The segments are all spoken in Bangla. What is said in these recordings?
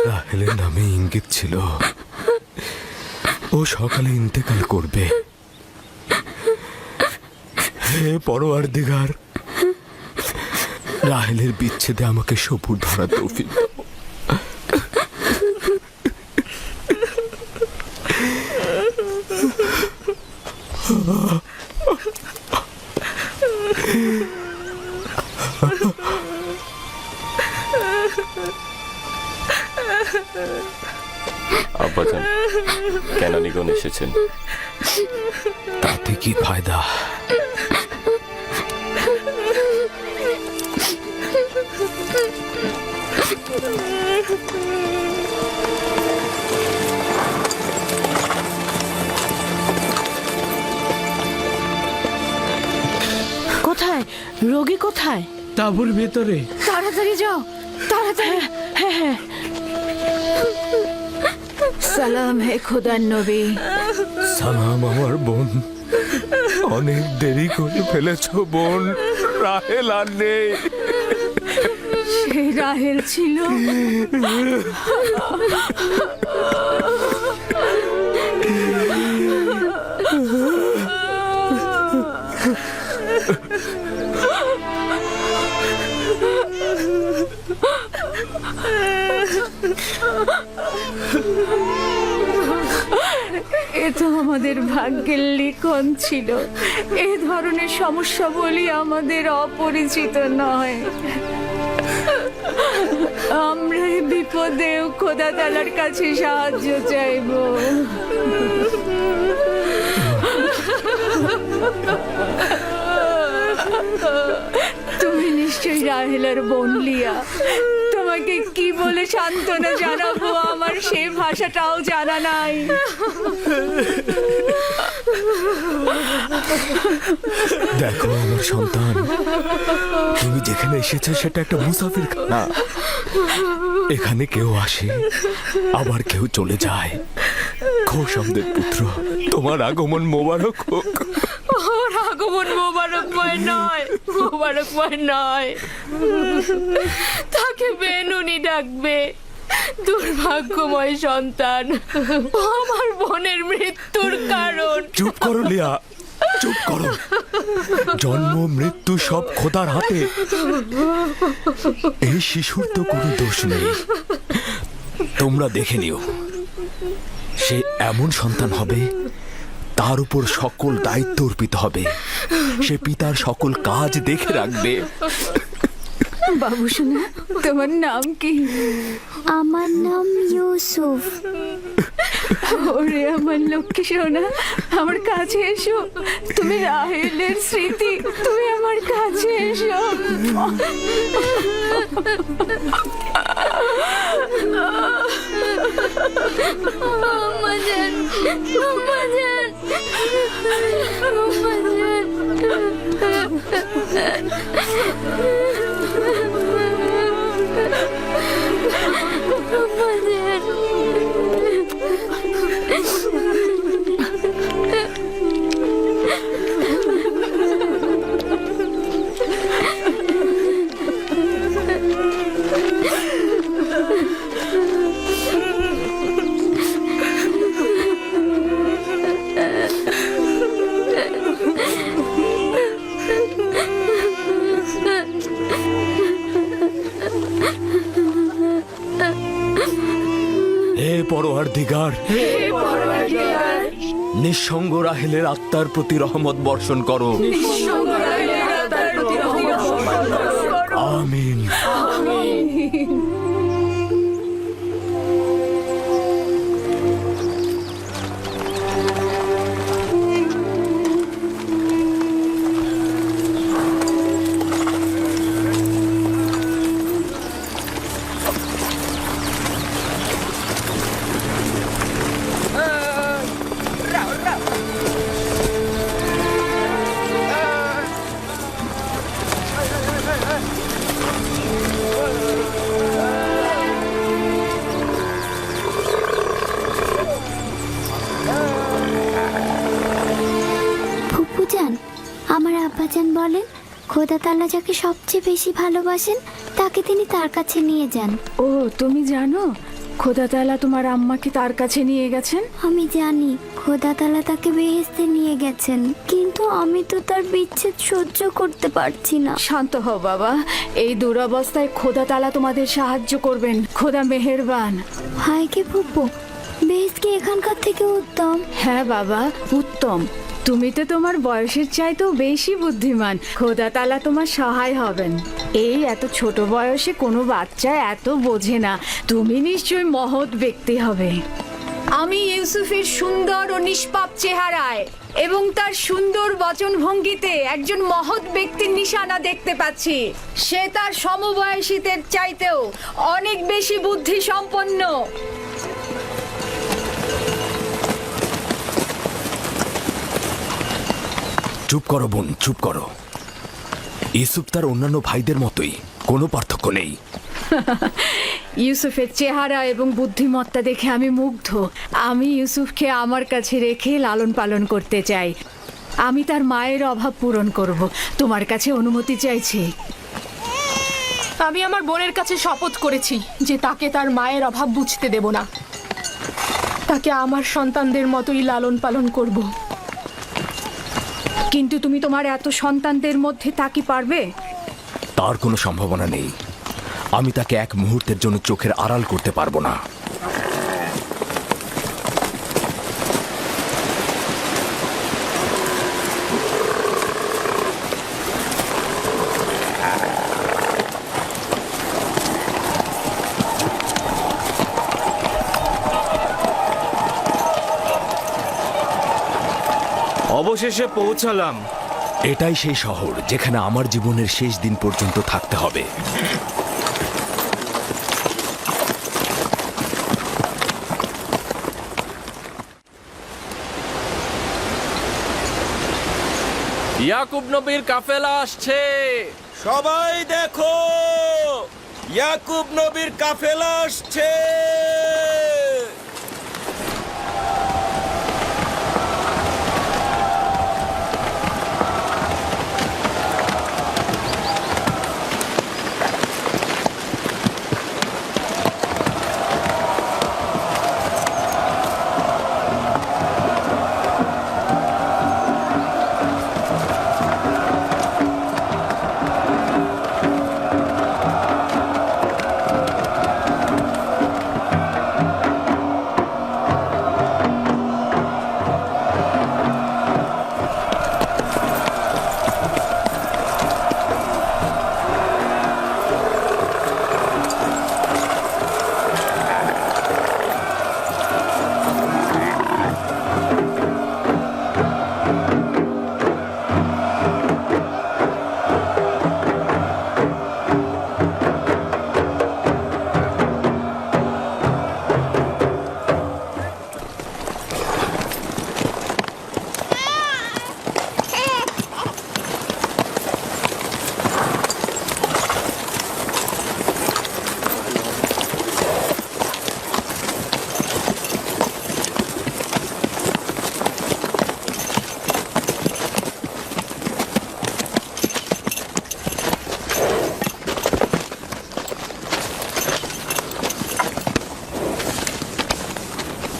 রাহেলের নামে ইঙ্গিত ছিল ও সকালে ইন্তেকাল করবে। হে পরওয়ারদিগার, রাহেলের বিচ্ছেদে আমাকে সবুর ধরা তৌফিক দাও। আব্বাজান, কেনানিগণ এসেছেন। তাতে কি ফায়দা? কোথায় রোগী? কোথায়? তাঁবুর ভেতরে। তাড়াতাড়ি যাও, তাড়াতাড়ি। হ্যাঁ হ্যাঁ। সালাম হে খোদার নবী। সালাম আমার বোন। অনেক দেরি করে ফেলেছ বোন, রাহেল আর নেই। সেই রাহেল ছিল। এ তো আমাদের ভাগ্যের লিখন ছিল। এ ধরনের সমস্যা বলি আমাদের অপরিচিত নয়। আমরা এই বিপদেও খোদা তাআলার কাছে সাহায্য চাইব। তুমি নিশ্চয়ই রাহেলের বোন লিয়া। তোমাকে কি বলে সান্ত্বনা জানাবো, আমার সেই ভাষাটাও জানা নাই। দেখো আমার সন্তান, তুমি যেখানে এসেছো সেটা একটা মুসাফির খানা। এখানে কেউ আসে আবার কেউ চলে যায়। খোশামদের পুত্র, তোমার আগমন মোবারক হোক। ওর আগমন মোবারকময় নয়, মোবারকময় নয়। তাকে বেনুনি ডাকবে। দুর্ভাগ্যময় সন্তান, ও আমার বোনের মৃত্যুর কারণ। চুপ করো লিয়া, চুপ করো। জন্ম মৃত্যু সব খোদার হাতে। এই শিশুর তো কোনো দোষ নেই। তোমরা দেখে নিও, সে এমন সন্তান হবে তার উপর সকল দায়িত্ব অর্পিত হবে। সে পিতার সকল কাজ দেখে রাখবে। বাবু শোনা, তোমার নাম কি? আমার নাম ইউসুফ। ওরে আমার লক্ষ্মী সোনা, আমার কাছে এসো। তুমি রাহেলের স্মৃতি, তুমি আমার কাছে এসো। আমাজান, আমাজান, হে পরওয়ারদিগার, নিঃসঙ্গ রাহেলের আত্মার প্রতি রহমত বর্ষণ করো। আমিন। আব্বাজান বলেন খোদা তাআলা যাকে সবচেয়ে বেশি ভালোবাসেন তাকে তিনি তার কাছে নিয়ে যান। ও তুমি জানো খোদা তাআলা তোমার আম্মাকে তার কাছে নিয়ে গেছেন? আমি জানি খোদা তাআলা তাকে বেহেশতে নিয়ে গেছেন, কিন্তু আমি তো তার বিচ্ছেদ সহ্য করতে পারছি না। শান্ত হও বাবা, এই দুরবস্থায় খোদা তাআলা তোমাদের সাহায্য করবেন। খোদা মেহেরবান। হায় কে ফুপু, বেহেশত কি এখানকার থেকে উত্তম? হ্যাঁ বাবা, উত্তম। তুমি তো তোমার বয়সের চাইতেও বেশি বুদ্ধিমান। খোদা তাআলা তোমার সহায় হবেন। এই এত ছোট বয়সে কোনো বাচ্চা এত বোঝে না। তুমি নিশ্চয়ই মহৎ ব্যক্তি হবে। আমি ইউসুফের সুন্দর ও নিষ্পাপ চেহারায় এবং তার সুন্দর বচনভঙ্গিতে একজন মহৎ ব্যক্তির নিশানা দেখতে পাচ্ছি। সে তার সমবয়সীদের চাইতেও অনেক বেশি বুদ্ধি সম্পন্ন। চুপ করো বোন, চুপ করো। ইউসুফ তার অন্যান্য ভাইদের মতোই, কোনো পার্থক্য নেই। ইউসুফের চেহারা এবং বুদ্ধিমত্তা দেখে আমি মুগ্ধ। আমি ইউসুফকে আমার কাছে রেখে লালন পালন করতে চাই। আমি তার মায়ের অভাব পূরণ করব। তোমার কাছে অনুমতি চাইছি। আমি আমার বোনের কাছে শপথ করেছি যে তাকে তার মায়ের অভাব বুঝতে দেব না। তাকে আমার সন্তানদের মতোই লালন পালন করব। কিন্তু তুমি তোমার এত সন্তানদের মধ্যে তা কি পারবে? তার কোনো সম্ভাবনা নেই। আমি তাকে এক মুহূর্তের জন্য চোখের আড়াল করতে পারবো না। অবশেষে পৌঁছালাম। এটাই সেই শহর যেখানে আমার জীবনের শেষ দিন পর্যন্ত থাকতে হবে। ইয়াকুব নবীর কাফেলা আসছে। সবাই দেখো, ইয়াকুব নবীর কাফেলা আসছে।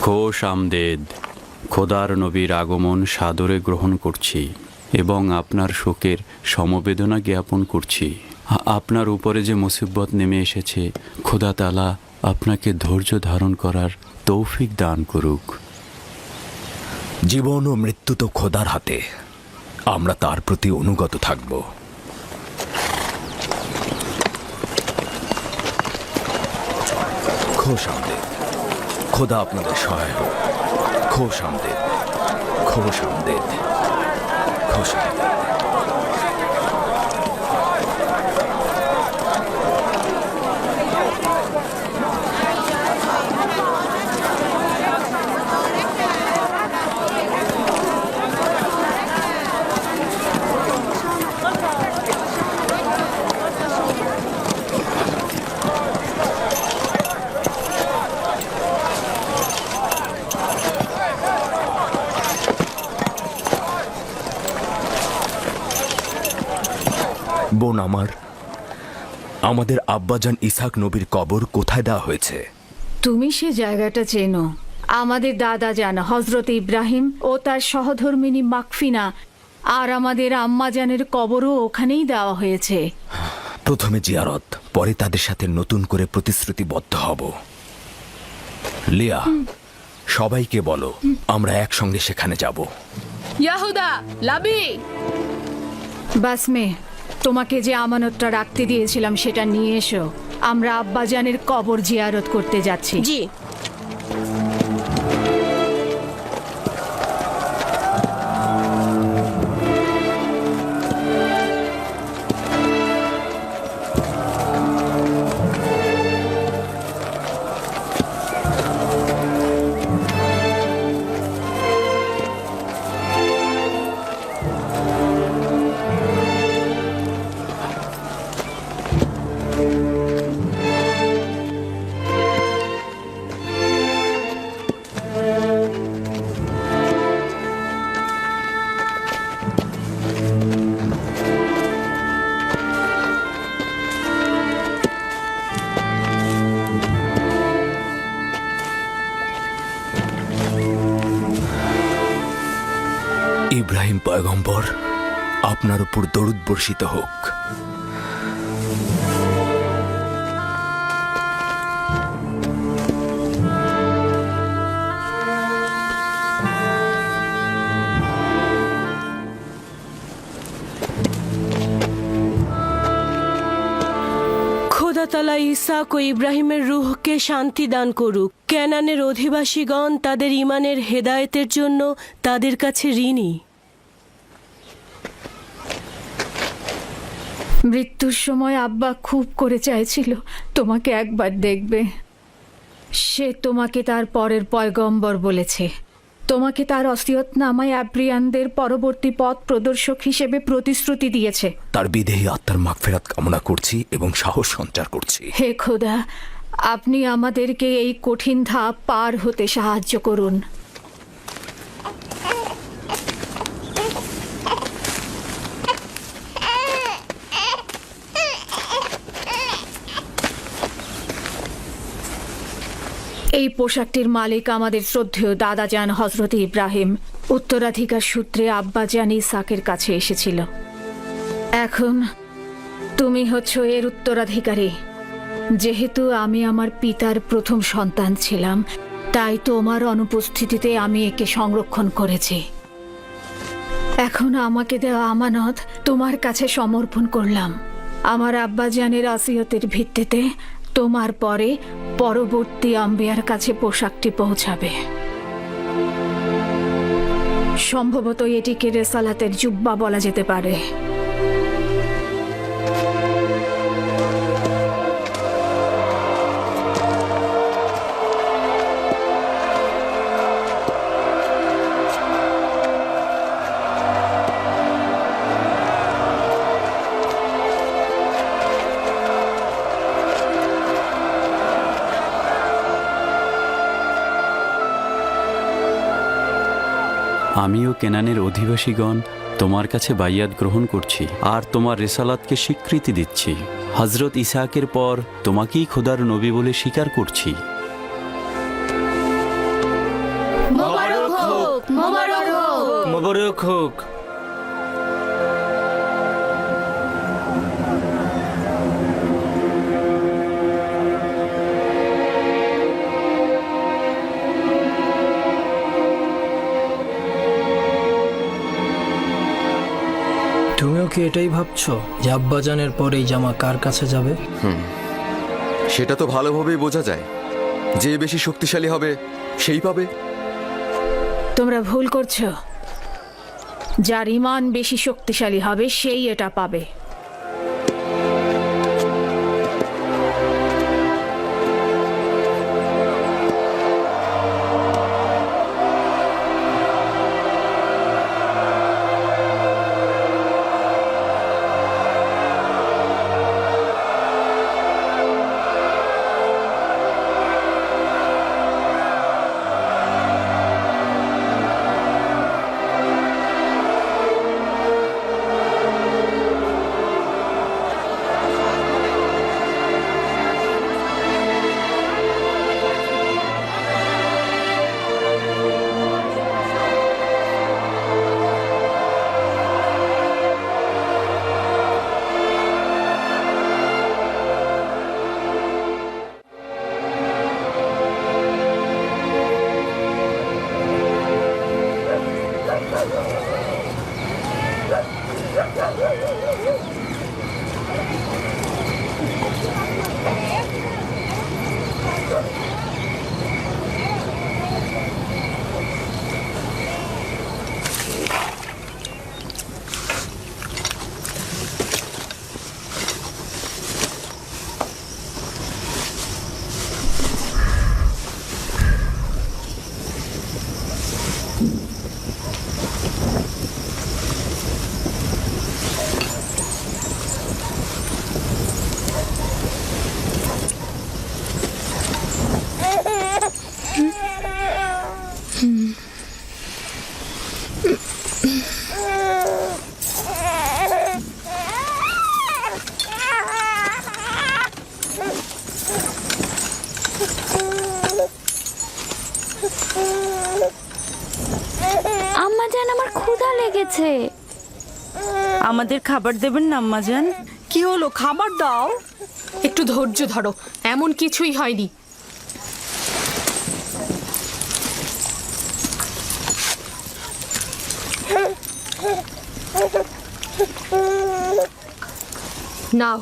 খোশ আমদেদ। খোদার নবীর আগমন সাদরে গ্রহণ করছি এবং আপনার শোকের সমবেদনা জ্ঞাপন করছি। আপনার উপরে যে মুসিবত নেমে এসেছে, খোদা তাআলা আপনাকে ধৈর্য ধারণ করার তৌফিক দান করুক। জীবন ও মৃত্যু তো খোদার হাতে, আমরা তার প্রতি অনুগত থাকব। খোশ আমদেদ। খোদা আপনাদের সহায় হোক। খোশ আমদেদ, খোশ আমদেদ, খোশ আমদেদ। বোন আমার, আমাদের আব্বাজান ইসাক নবীর কবর কোথায় দেওয়া হয়েছে? তুমি সে জায়গাটা চেনো। আমাদের দাদা জান হজরত ইব্রাহিম ও তার সহধর্মিনী মাকফিনা আর আমাদের আম্মাজানের কবরও ওখানেই দেওয়া হয়েছে। প্রথমে জিয়ারত, পরে তাদের সাথে নতুন করে প্রতিশ্রুতিবদ্ধ হব। লিয়া, সবাইকে বলো আমরা একসঙ্গে সেখানে যাব। ইয়াহুদা, লাবি, বাসমে, তোমাকে যে আমানতটা রাখতে দিয়েছিলাম সেটা নিয়ে এসো। আমরা আব্বাজানের কবর জিয়ারত করতে যাচ্ছি। জি। ইব্রাহিম পয়গম্বর, আপনার উপর দরুদ বর্ষিত হোক। খোদা তাআলা ইসাক ও ইব্রাহিমের রূহকে শান্তি দান করুক। কেনানের অধিবাসীগণ তাদের ঈমানের হেদায়েতের জন্য তাদের কাছে ঋণী। মৃত্যুর সময় আব্বা খুব করে চাইছিল তোমাকে একবার দেখবে। সে তোমাকে তার পরের পয়গম্বর বলেছে। তোমাকে তার ওসিয়তনামায় আব্রিয়ানদের পরবর্তী পথ প্রদর্শক হিসেবে প্রতিশ্রুতি দিয়েছে। তার বিদেহী আত্মার মাগফিরাত কামনা করছি এবং সাহস সঞ্চার করছি। হে খোদা, আপনি আমাদেরকে এই কঠিন ধাপ পার হতে সাহায্য করুন। এই পোশাকটির মালিক আমাদের শ্রদ্ধেয় দাদাজান হজরত ইব্রাহিম। উত্তরাধিকার সূত্রে আব্বাজান ইসাকের কাছে এসেছিল। এখন তুমি হচ্ছ এর উত্তরাধিকারী। যেহেতু আমি আমার পিতার প্রথম সন্তান ছিলাম, তাই তোমার অনুপস্থিতিতে আমি একে সংরক্ষণ করেছি। এখন আমাকে দেওয়া আমানত তোমার কাছে সমর্পণ করলাম। আমার আব্বাজানের ওসিয়তের ভিত্তিতে তোমার পরে পরবর্তী আম্বিয়ার কাছে পোশাকটি পৌঁছাবে। সম্ভবত এটিকে রেসালাতের জুব্বা বলা যেতে পারে। আমিও কেনানের অধিবাসীগণ তোমার কাছে বাইয়াত গ্রহণ করছি আর তোমার রেসালাতকে স্বীকৃতি দিচ্ছি। হজরত ইসাকের পর তোমাকেই খোদার নবী বলে স্বীকার করছি। মোবারক হোক। তুমিও কি এটাই ভাবছো যে আব্বাজানের পর এই জামা কার কাছে যাবে? সেটা তো ভালোভাবেই বোঝা যায়। যে বেশি শক্তিশালী হবে সেই পাবে। তোমরা ভুল করছো। যার ঈমান বেশি শক্তিশালী হবে সেই এটা পাবে। আম্মা জান, আমার ক্ষুধা লেগেছে। আমাদের খাবার দেবেন না আম্মাজান? কি হলো, খাবার দাও। একটু ধৈর্য ধরো, এমন কিছুই হয়নি। নাও।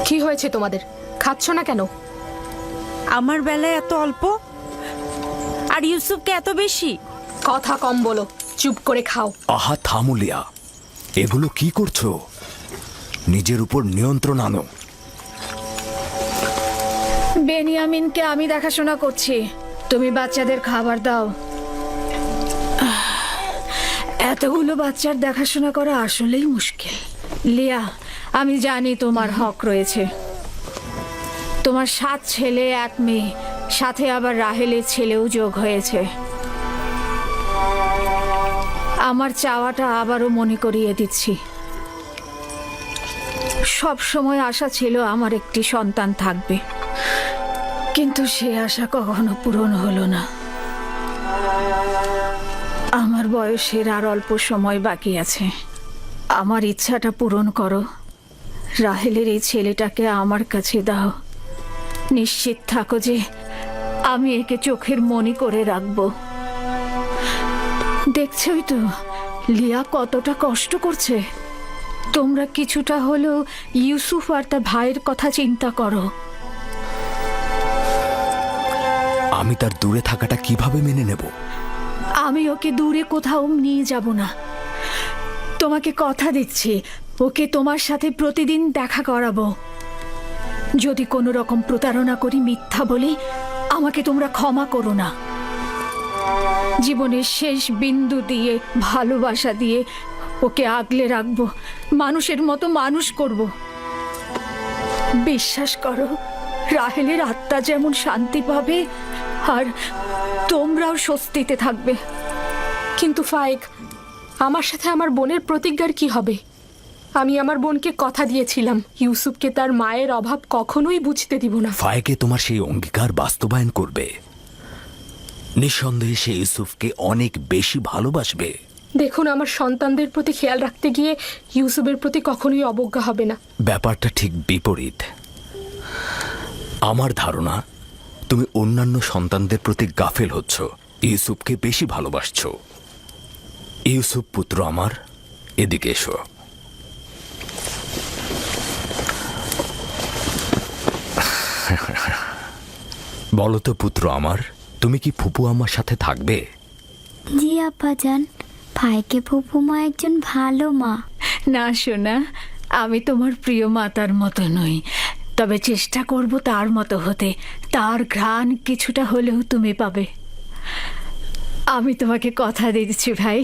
কি হয়েছে তোমাদের? খাচ্ছ না কেন? আমার বেলায় এত অল্প আর ইউসুফকে এত বেশি। কথা কম বলো, চুপ করে খাও। আহা থামুলিয়া, এগুলো কি করছো? নিজের উপর নিয়ন্ত্রণ আনো। বেনিয়ামিনকে আমি দেখাশোনা করছি, তুমি বাচ্চাদের খাবার দাও। এতগুলো বাচ্চার দেখাশোনা করা আসলেই মুশকিল। লিয়া, আমি জানি তোমার হক রয়েছে। তোমার 7 ছেলে 1 মেয়ে, সাথে আবার রাহেলের ছেলেও যোগ হয়েছে। আমার চাওয়াটা আবারও মনে করিয়ে দিচ্ছি। সব সময় আশা ছিল আমার একটি সন্তান থাকবে, কিন্তু সে আশা কখনো পূরণ হলো না। আমার বয়সের আর অল্প সময় বাকি আছে। আমার ইচ্ছাটা পূরণ করো। রাহেলের এই ছেলেটাকে আমার কাছে দাও। নিশ্চিত থাকো যে আমি একে চোখের মনি করে রাখবো। দেখছই তো লিয়া কতটা কষ্ট করছে। তোমরা কিছুটা হলেও ইউসুফ আর তার ভাইয়ের কথা চিন্তা করো। আমি তার দূরে থাকাটা কিভাবে মেনে নেব? আমি ওকে দূরে কোথাও নিয়ে যাব না। তোমাকে কথা দিচ্ছি, ওকে তোমার সাথে প্রতিদিন দেখা করাবো। যদি কোনো রকম প্রতারণা করি, মিথ্যা বলি, আমাকে তোমরা ক্ষমা করো না। জীবনের শেষ বিন্দু দিয়ে, ভালোবাসা দিয়ে ওকে আগলে রাখবো, মানুষের মতো মানুষ করব। বিশ্বাস করো, রাহেলের আত্মা যেমন শান্তি পাবে আর তোমরাও স্বস্তিতে থাকবে। কিন্তু ফায়েক, আমার সাথে আমার বোনের প্রতিজ্ঞার কি হবে? আমি আমার বোনকে কথা দিয়েছিলাম ইউসুফকে তার মায়ের অভাব কখনোই বুঝতে দিব না। ফায়েকে তোমার সেই অঙ্গীকার বাস্তবায়ন করবে। নিঃসন্দেহে সে ইউসুফকে অনেক বেশি ভালোবাসবে। দেখুন, আমার সন্তানদের প্রতি খেয়াল রাখতে গিয়ে ইউসুফের প্রতি কখনোই অবজ্ঞা হবে না। ব্যাপারটা ঠিক বিপরীত। আমার ধারণা তুমি অন্যান্য সন্তানদের প্রতি গাফেল হচ্ছ, ইউসুফকে বেশি ভালোবাসছো। ইউসুফ পুত্র আমার, এদিকে এসো। বলো তো পুত্র আমার, তুমি কি ফুপু আমার সাথে থাকবে? জি আব্বাজান, ভাইকে ফুপুমা একজন ভালো মা। না সোনা, আমি তোমার প্রিয় মাতার মতো নই, তবে চেষ্টা করব তার মতো হতে। তার ঘ্রাণ কিছুটা হলেও তুমি পাবে। আমি তোমাকে কথা দিচ্ছি ভাই,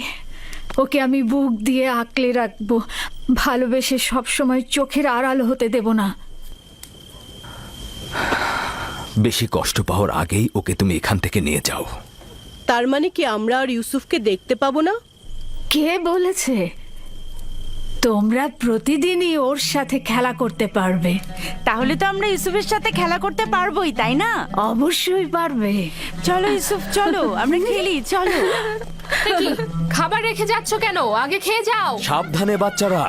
ওকে আমি বুক দিয়ে আঁকলে রাখবো, ভালোবেসে সবসময় চোখের আড়াল হতে দেব না। বেশি কষ্ট পাওয়ার আগেই ওকে তুমি এখান থেকে নিয়ে যাও। তার মানে কি আমরা আর ইউসুফকে দেখতে পাবো না? কে বলেছে? তোমরা প্রতিদিনই ওর সাথে খেলা করতে পারবে। তাহলে তো আমরা ইউসুফের সাথে খেলা করতে পারবোই, তাই না? অবশ্যই পারবে। চলো ইউসুফ, চলো আমরা খেলি, চলো। এ কি, খাবার রেখে যাচ্ছ কেন? আগে খেয়ে যাও। সাবধানে বাচ্চারা।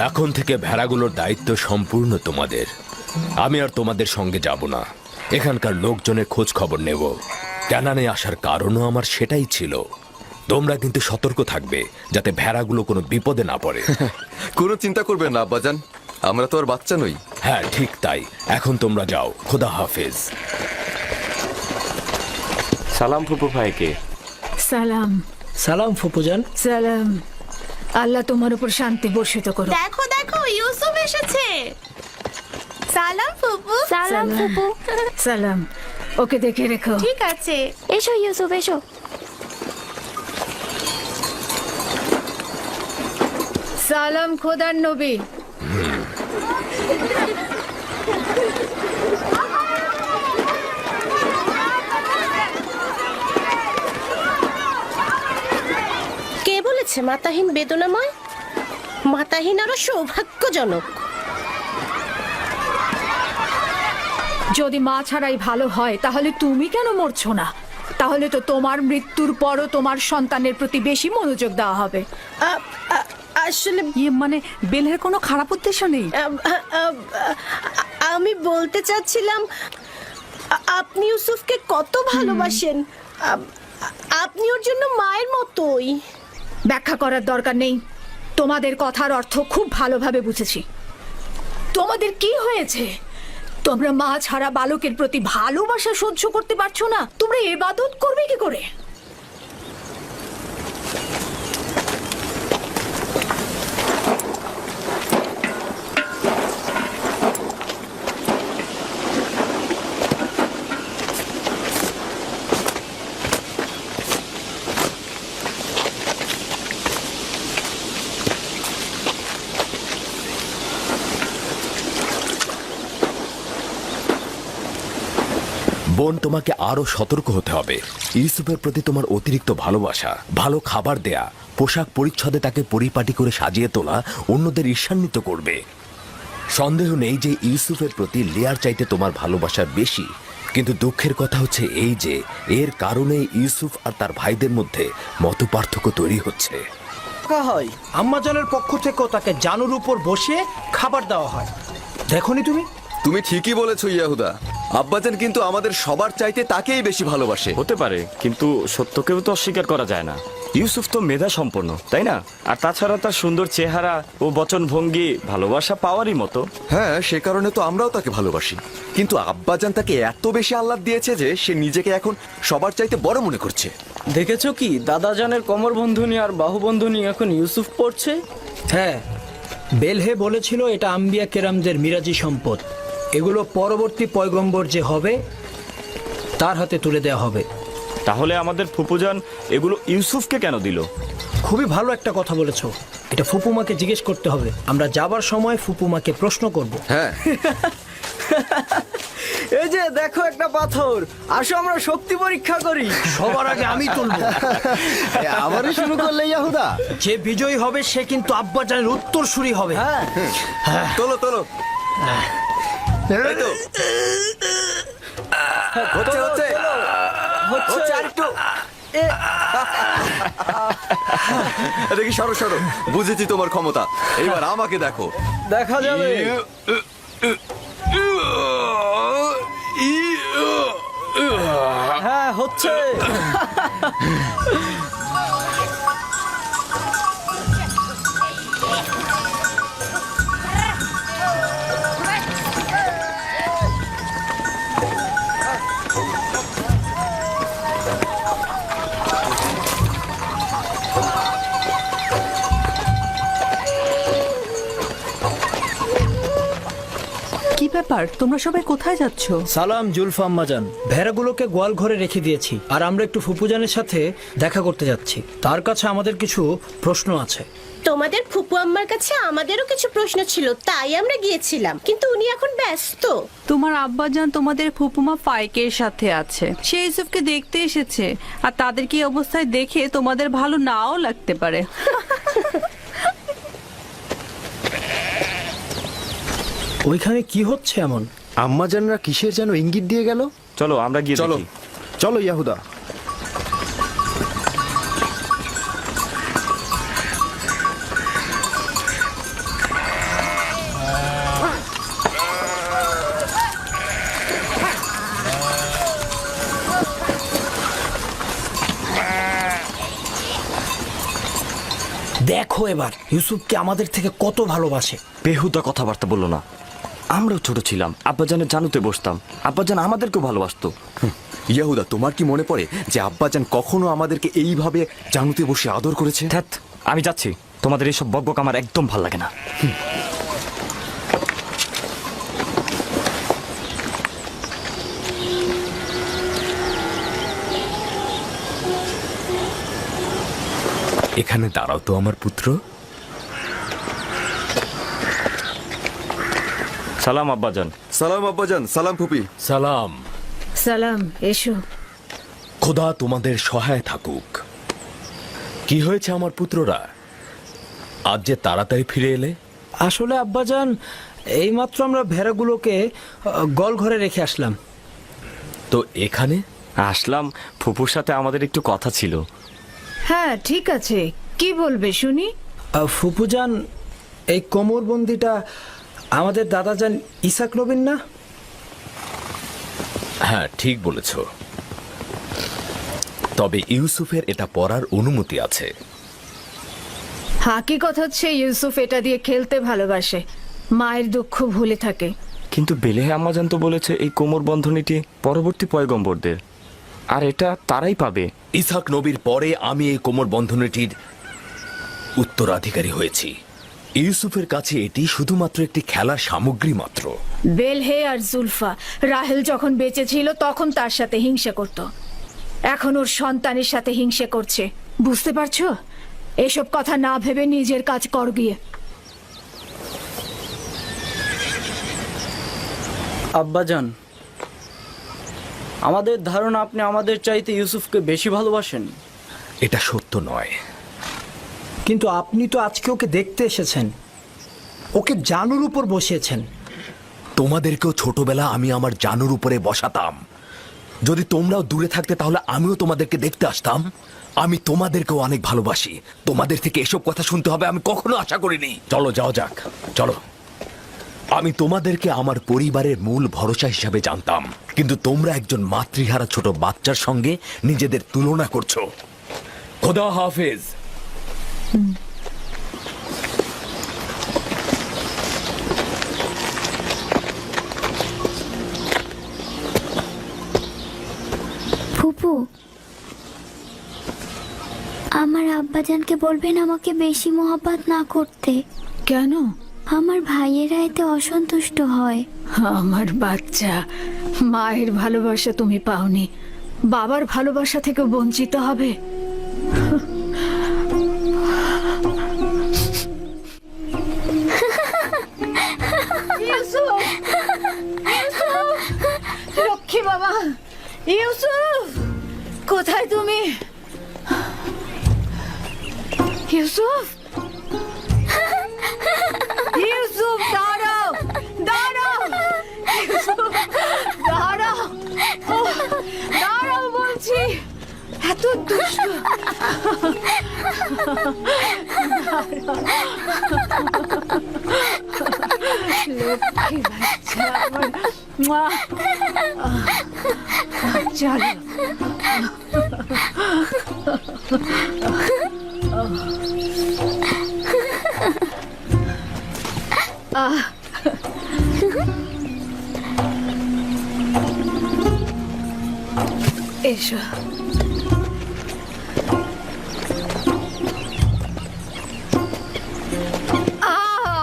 এখন থেকে ভেড়াগুলোর দায়িত্ব সম্পূর্ণ তোমাদের। আমি আর তোমাদের সঙ্গে যাব না, এখানকার লোকজনের খোঁজ খবর নেব। ক্যানানে আসার কারণও আমার সেটাই ছিল। তোমরা কিন্তু সতর্ক থাকবে যাতে ভেড়াগুলো কোনো বিপদে না পড়ে। কোনো চিন্তা করবেন না আব্বাজান, আমরা তো আর বাচ্চা নই। হ্যাঁ ঠিক তাই। এখন তোমরা যাও, খোদা হাফেজ। সালাম ফুপু ভাইকে। সালাম। সালাম ফুপুজান। সালাম। আল্লাহ তোমার উপর শান্তি বর্ষিত করো। দেখো দেখো, ইউসুফ এসেছে। সালাম ফুপু। সালাম ফুপু। সালাম। ওকে দেখে রেখো। ঠিক আছে। এসো ইউসুফ, এসো। সালাম খোদার নবী। কে বলেছে মাতাহীন বেদনাময়? মাতাহীন আরো সৌভাগ্যজনক। যদি মা ছাড়াই ভালো হয় তাহলে তুমি কেন মরছো না? তাহলে তো তোমার মৃত্যুর পরও তোমার সন্তানের প্রতি বেশি মনোযোগ দেওয়া হবে। আসলে মানে বেলের কোনো খারাপ উদ্দেশ্য নেই। আমি বলতে চাচ্ছিলাম, আপনি ইউসুফকে কত ভালোবাসেন। আপনি ওর জন্য মায়ের মতোই। ব্যাখ্যা করার দরকার নেই। তোমাদের কথার অর্থ খুব ভালোভাবে বুঝেছি। তোমাদের কি হয়েছে? তোমরা মা ছাড়া বালকের প্রতি ভালোবাসা সহ্য করতে পারছো না? তোমরা ইবাদত করবে কি করে? বোন, তোমাকে আরো সতর্ক হতে হবে। ইউসুফের প্রতি তোমার অতিরিক্ত ভালোবাসা, ভালো খাবার দেয়া, পোশাক পরিচ্ছদে তাকে পরিপাটি করে সাজিয়ে তোলা অন্যদের ঈর্ষান্বিত করবে। সন্দেহ নেই যে ইউসুফের প্রতি লিয়ার চাইতে তোমার ভালোবাসা বেশি। কিন্তু দুঃখের কথা হচ্ছে এই যে এর কারণে ইউসুফ আর তার ভাইদের মধ্যে মতপার্থক্য তৈরি হচ্ছে। হয় আম্মাজানের পক্ষ থেকেও তাকে জানুর উপর বসিয়ে খাবার দেওয়া হয়। দেখোনি তুমি? তুমি ঠিকই বলেছো ইয়াহুদা। আব্বাজান কিন্তু আমাদের সবার চাইতে তাকেই বেশি ভালোবাসে। হতে পারে, কিন্তু সত্যকেও তো অস্বীকার করা যায় না। ইউসুফ তো মেধা সম্পন্ন, তাই না? আর তাছাড়া তার সুন্দর চেহারা ও বচন ভঙ্গি ভালোবাসা পাওয়ারই মতো। হ্যাঁ, সে কারণে তো আমরাও তাকে ভালোবাসি। কিন্তু আব্বাজান তাকে এত বেশি আহ্লাদ দিয়েছে যে সে নিজেকে এখন সবার চাইতে বড় মনে করছে। দেখেছো কি, দাদাজানের কোমর বন্ধনী আর বাহু বন্ধনী এখন ইউসুফ পড়ছে। হ্যাঁ, বেলহে বলেছিল এটা আম্বিয়া কেরামদের মিরাজি সম্পদ। এগুলো পরবর্তী পয়গম্বর যে হবে তার হাতে তুলে দেওয়া হবে। তাহলে আমাদের ফুপুজান এগুলো ইউসুফকে কেন দিল? খুবই ভালো একটা কথা বলেছো। এটা ফুপুমাকে জিজ্ঞেস করতে হবে। আমরা যাবার সময় ফুপুমাকে প্রশ্ন করব। হ্যাঁ। এই যে দেখো একটা পাথর, আসো আমরা শক্তি পরীক্ষা করি। সবার আগে আমি তুলবো। আবারও শুরু করলে ইয়াহুদা। যে বিজয়ী হবে সে কিন্তু আব্বাজানের উত্তরসূরি হবে। হ্যাঁ, তোলো তোলো। এই তো। হচ্ছে হচ্ছে হচ্ছে আরেকটু। দেখি, সরো সরো। বুঝেছি তোমার ক্ষমতা, এবার আমাকে দেখো। দেখা যাবে। হ্যাঁ, হচ্ছে। কি ব্যাপার, তোমরা সবাই কোথায় যাচ্ছ? সালাম জুলফা আম্মাজান, ভেড়াগুলোকে গোয়াল ঘরে রেখে দিয়েছি আর আমরা একটু ফুপুজানের সাথে দেখা করতে যাচ্ছি। তার কাছে আমাদের কিছু প্রশ্ন আছে। তোমাদের ফুপু আম্মার কাছে আমাদেরও কিছু প্রশ্ন ছিল, তাই আমরা গিয়েছিলাম, কিন্তু উনি এখন ব্যস্ত। তোমার আব্বাজান তোমাদের ফুপুমা ফাইকের সাথে আছে, সে ইউসুফকে দেখতে এসেছে, আর তাদেরকে এই অবস্থায় দেখে তোমাদের ভালো নাও লাগতে পারে। ওইখানে কি হচ্ছে এমন? আম্মাজানরা কিসের যেন ইঙ্গিত দিয়ে গেল। চলো আমরা গিয়ে চলো দেখি। চলো ইয়াহুদা। দেখো এবার ইউসুফকে আমাদের থেকে কত ভালোবাসে। বেহুদা কথাবার্তা বললো না। আমরাও ছোট ছিলাম, আব্বাজানের জানুতে বসতাম, আব্বাজান আমাদেরকেও ভালোবাসতো। ইয়াহুদা, তোমার কি মনে পড়ে যে আব্বাজান কখনো আমাদেরকে এইভাবে জানুতে বসে আদর করেছে? ধ্যাৎ, আমি যাচ্ছি, তোমাদের এইসব বকবক আমার একদম ভাল লাগে না। এখানে দাঁড়াও তো আমার পুত্র। সালাম আব্বাজান। সালাম আব্বাজান। সালাম ফুপি। সালাম। সালাম, এসো। খোদা তোমাদের সহায় থাকুক। কি হয়েছে আমার পুত্ররা, আজ যে তাড়াতাড়ি ফিরে এলে? আসলে আব্বাজান, এইমাত্র আমরা ভেড়াগুলোকে গোয়াল ঘরে রেখে আসলাম। তো এখানে আসলাম, ফুপুর সাথে আমাদের একটু কথা ছিল। হ্যাঁ ঠিক আছে, কি বলবে শুনি। ফুপুজান, এই কোমরবন্দিটা আমাদের দাদাজান ইসাক নবীন না? হ্যাঁ ঠিক বলেছ, তবে ইউসুফের এটা পরার অনুমতি আছে। হাকিকত হচ্ছে ইউসুফ এটা দিয়ে খেলতে ভালোবাসে, মায়ের দুঃখ ভুলে থাকে। কিন্তু বেলেহে আম্মাজান তো বলেছে এই কোমর বন্ধনীটি পরবর্তী পয়গম্বরদের, আর এটা তারাই পাবে। ইসাক নবীর পরে আমি এই কোমর বন্ধনীটির উত্তরাধিকারী হয়েছি। ইউসুফের কাছে এটি শুধুমাত্র একটি খেলার সামগ্রী মাত্র। বেলহে আর জুলফা রাহেল যখন বেঁচে ছিল তখন তার সাথে হিংসা করত, এখন ওর সন্তানের সাথে হিংসা করছে। বুঝতে পারছো? এসব কথা না ভেবে নিজের কাজ কর গিয়ে। আব্বাজান, আমাদের ধারণা আপনি আমাদের চাইতে ইউসুফকে বেশি ভালোবাসেন। এটা সত্য নয়। কিন্তু আপনি তো আজকে ওকে দেখতে এসেছেন, ওকে জানুর উপর বসিয়েছেন। তোমাদেরকেও ছোটবেলা আমি আমার জানুর উপরে বসাতাম। যদি তোমরাও দূরে থাকতে তাহলে আমিও তোমাদেরকে দেখতে আসতাম। আমি তোমাদেরকেও অনেক ভালোবাসি। তোমাদের থেকে এসব কথা শুনতে হবে আমি কখনো আশা করিনি। চলো যাও যাক, চলো। আমি তোমাদেরকে আমার পরিবারের মূল ভরসা হিসাবে জানতাম, কিন্তু তোমরা একজন মাতৃহারা ছোট বাচ্চার সঙ্গে নিজেদের তুলনা করছো। খোদা হাফেজ। ফুপু, আমার আব্বাজানকে বলবেন আমাকে বেশি মহব্বত না করতে। কেন? আমার ভাইয়েরা এতে অসন্তুষ্ট হয়। আমার বাচ্চা, মায়ের ভালোবাসা তুমি পাওনি, বাবার ভালোবাসা থেকে বঞ্চিত হবে। লক্ষ্মী বাবা, ইউসুফ কোথায় তুমি? ইউসুফ, ইউসুফ দাঁড়াও, দাঁড়াও, ইউসুফ দাঁড়াও, দাঁড়াও বলছি। এত দুষ্ট। লক্ষ্মী বাচ্চা আমার। চলো। এসো।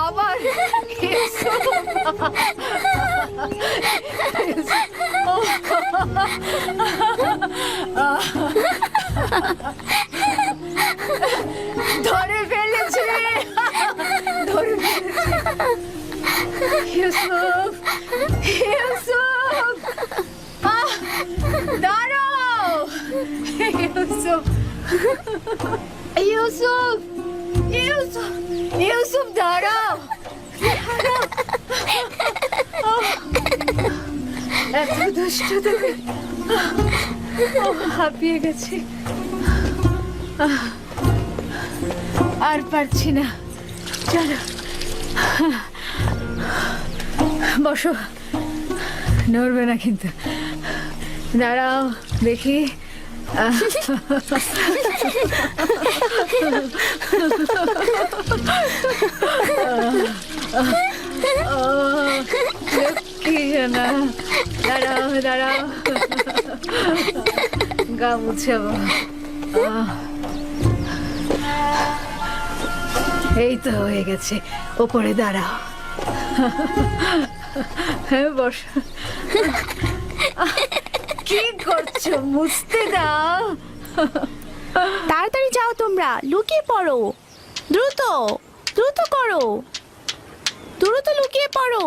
আবার ধরে ফেলেছে, ধরে ফেলেছে। ইউসুফ, ইউসুফ, দাঁড়াও। ইউসুফ, ইউসুফ, ইউসুফ, ইউসুফ, দাঁড়াও। এত দুষ্ট তুমি। হাঁপিয়ে গেছি, আর পারছি না। চলো বসো, নড়বে না কিন্তু। দাঁড়াও দেখি। কি জানা, দাঁড়াও দাঁড়াও, গা মুছাবো। এই তো হয়ে গেছে, ওপরে দাঁড়াও। হ্যাঁ বস। কি করছো? মুছতে দাও। তাড়াতাড়ি যাও, তোমরা লুকিয়ে পড়ো। দ্রুত দ্রুত করো, দ্রুত লুকিয়ে পড়ো।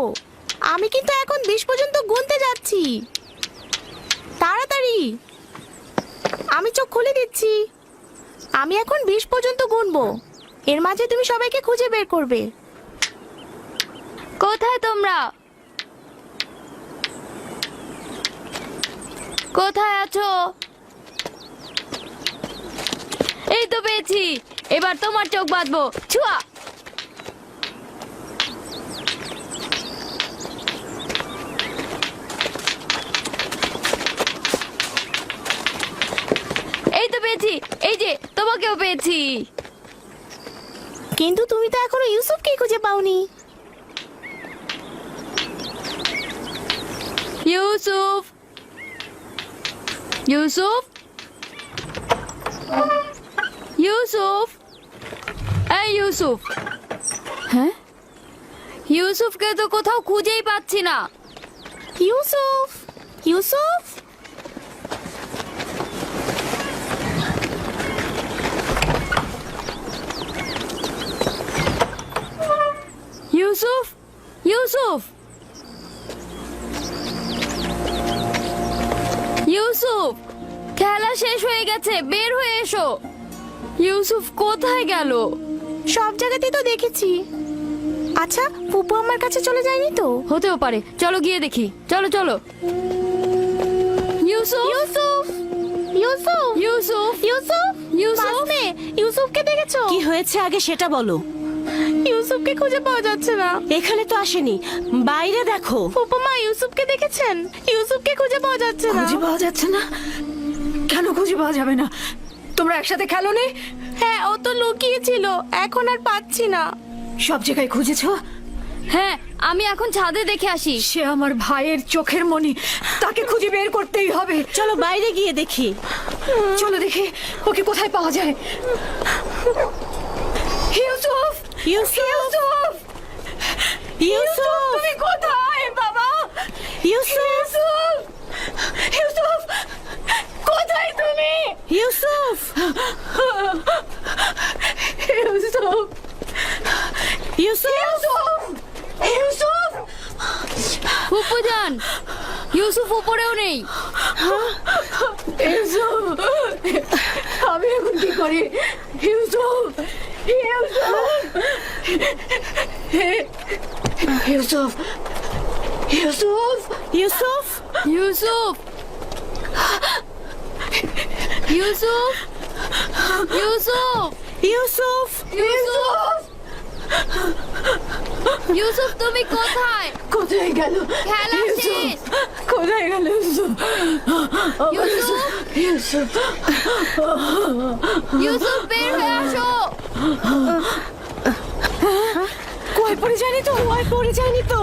আমি কিন্তু এখন 20 পর্যন্ত গুনতে যাচ্ছি। তাড়াতাড়ি, আমি চোখ খুলে দিচ্ছি। আমি এখন 20 পর্যন্ত গুনবো। এর মাঝে তুমি সবাইকে খুঁজে বের করবে। কোথায় তোমরা? কোথায় আছো? এই তো পেয়েছি। এবার তোমার চোখ বাঁধবো। ছুয়া। এই তো পেয়েছি, এই যে তোমাকেও পেয়েছি। কিন্তু তুমি তো এখনো ইউসুফকে খুঁজে পাওনি। ইউসুফ, ইউসুফ, ইউসুফ, এই ইউসুফ। হ্যাঁ, ইউসুফকে তো কোথাও খুঁজেই পাচ্ছি না। ইউসুফ, ইউসুফ, ইউসুফ, ইউসুফ, ইউসুফ, খেলা শেষ হয়ে গেছে, বের হয়ে এসো। ইউসুফ কোথায় গেল? সব জায়গাতেই তো দেখেছি। আচ্ছা, ফুপু আমার কাছে চলে যায়নি তো? হতেও পারে, চলো গিয়ে দেখি। চলো চলো। ইউসুফ, ইউসুফ, ইউসুফ, ইউসুফ, ইউসুফ, ইউসুফ, ইউসুফকে দেখেছো? কি হয়েছে আগে সেটা বলো। ইউসুফকে খুঁজে পাওয়া যাচ্ছে না। এখানে তো আসেনি, বাইরে দেখো। ফুপু মা, ইউসুফকে দেখেছেন? ইউসুফকে খুঁজে পাওয়া যাচ্ছে না। খুঁজে পাওয়া যাচ্ছে না? কেন খুঁজে পাওয়া যাবে না? তোমরা একসাথে খেলোনি? হ্যাঁ, ও তো লুকিয়ে ছিল, এখন আর পাচ্ছি না। সব জায়গায় খুঁজেছো? হ্যাঁ, আমি এখন ছাদে দেখে আসি। সে আমার ভাইয়ের চোখের মনি, তাকে খুঁজে বের করতেই হবে। চলো বাইরে গিয়ে দেখি। চলো দেখি ওকে কোথায় পাওয়া যায়। ইউসুফ, ইউসুফ, ইউসুফ, ইউসুফ, তুমি কোথায় বাবা? ইউসুফ, ইউসুফ, কোথায় তুমি? ইউসুফ, ইউসুফ, ইউসুফ, ইউসুফ, ফুপুজান, ইউসুফ উপরেও নেই। ইউসুফ, আমি এখন কি করি? ইউসুফ, ইউসুফ, ইউসুফ, ইউসুফ, ইউসুফ, ইউসুফ, ইউসুফ, ইউসুফ, ইউসুফ, ইউসুফ, তুমি কোথায়? কোথায় গেল? খেলা শেষ। কোথায় গেল ইউসুফ? ইউসুফ, ইউসুফ, ইউসুফ, বের হয়ে আসো। কুয়ায় পড়ে যায়নি তো? কুয়ায় পড়ে যায়নি তো?